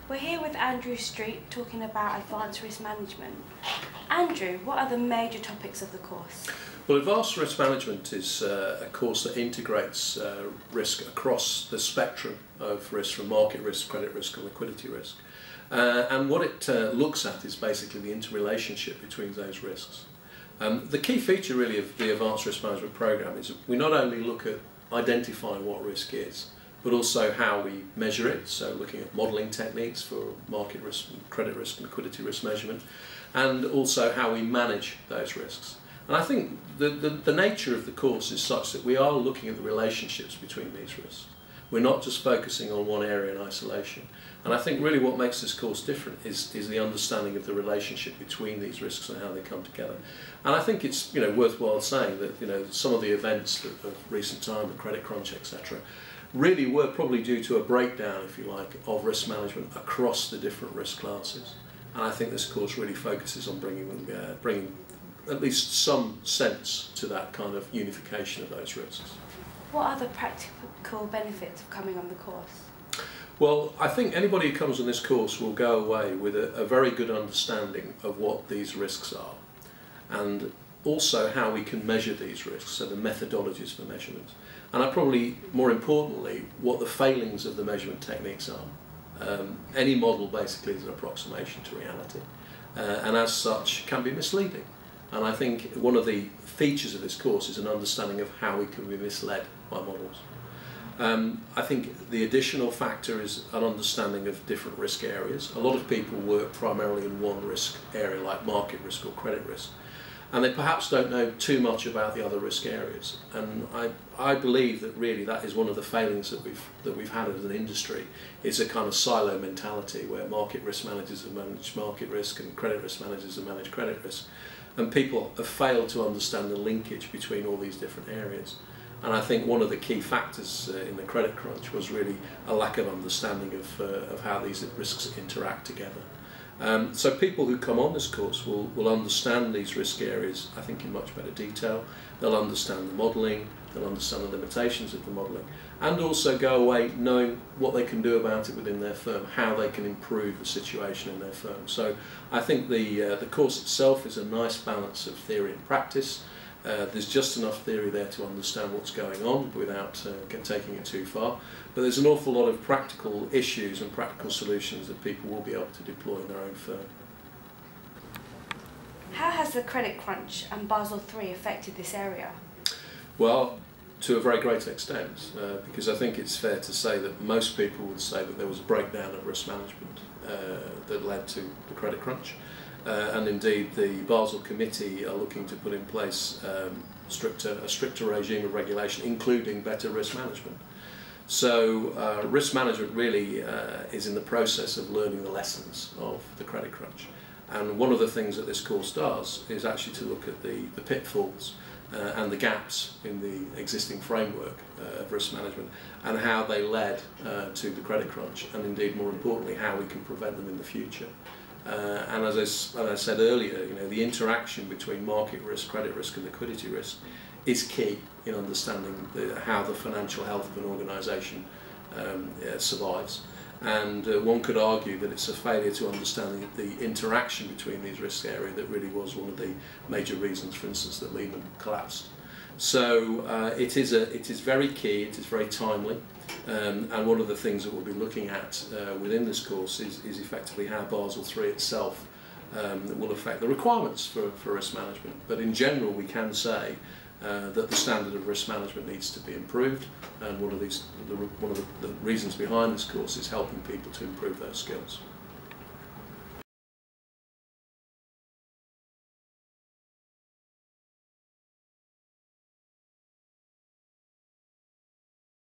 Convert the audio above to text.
We're here with Andrew Street talking about advanced risk management. Andrew, what are the major topics of the course? Well, advanced risk management is a course that integrates risk across the spectrum of risk, from market risk, credit risk and liquidity risk. And what it looks at is basically the interrelationship between those risks. The key feature really of the advanced risk management program is we not only look at identifying what risk is, but also how we measure it, so looking at modelling techniques for market risk, credit risk and liquidity risk measurement, and also how we manage those risks. And I think the nature of the course is such that we are looking at the relationships between these risks. We're not just focusing on one area in isolation. And I think really what makes this course different is the understanding of the relationship between these risks and how they come together. And I think it's worthwhile saying that some of the events of recent time, the credit crunch, etc., really were probably due to a breakdown, if you like, of risk management across the different risk classes. And I think this course really focuses on bringing at least some sense to that kind of unification of those risks. What are the practical benefits of coming on the course? Well, I think anybody who comes on this course will go away with a very good understanding of what these risks are, and also how we can measure these risks, so the methodologies for measurement. And probably more importantly, what the failings of the measurement techniques are. Any model basically is an approximation to reality, and as such can be misleading. And I think one of the features of this course is an understanding of how we can be misled by models. I think the additional factor is an understanding of different risk areas. A lot of people work primarily in one risk area, like market risk or credit risk, and they perhaps don't know too much about the other risk areas. And I believe that really that is one of the failings that we've had as an industry. It's a kind of silo mentality where market risk managers have managed market risk and credit risk managers have managed credit risk, and people have failed to understand the linkage between all these different areas. And I think one of the key factors in the credit crunch was really a lack of understanding of how these risks interact together. So people who come on this course will understand these risk areas, I think, in much better detail. They'll understand the modelling, they'll understand the limitations of the modelling, and also go away knowing what they can do about it within their firm, how they can improve the situation in their firm. So I think the course itself is a nice balance of theory and practice. There's just enough theory there to understand what's going on without taking it too far, but there's an awful lot of practical issues and practical solutions that people will be able to deploy in their own firm. How has the credit crunch and Basel III affected this area? Well, to a very great extent, because I think it's fair to say that most people would say that there was a breakdown of risk management that led to the credit crunch. And indeed the Basel Committee are looking to put in place a stricter regime of regulation, including better risk management. So risk management really is in the process of learning the lessons of the credit crunch. And one of the things that this course does is actually to look at the pitfalls and the gaps in the existing framework of risk management and how they led to the credit crunch, and indeed more importantly how we can prevent them in the future. And as I said earlier, the interaction between market risk, credit risk and liquidity risk is key in understanding how the financial health of an organisation survives. And one could argue that it's a failure to understand the interaction between these risk areas that really was one of the major reasons, for instance, that Lehman collapsed. So it is very key, it is very timely. And one of the things that we'll be looking at within this course is effectively how Basel III itself will affect the requirements for risk management. But in general, we can say that the standard of risk management needs to be improved, and one of the reasons behind this course is helping people to improve those skills.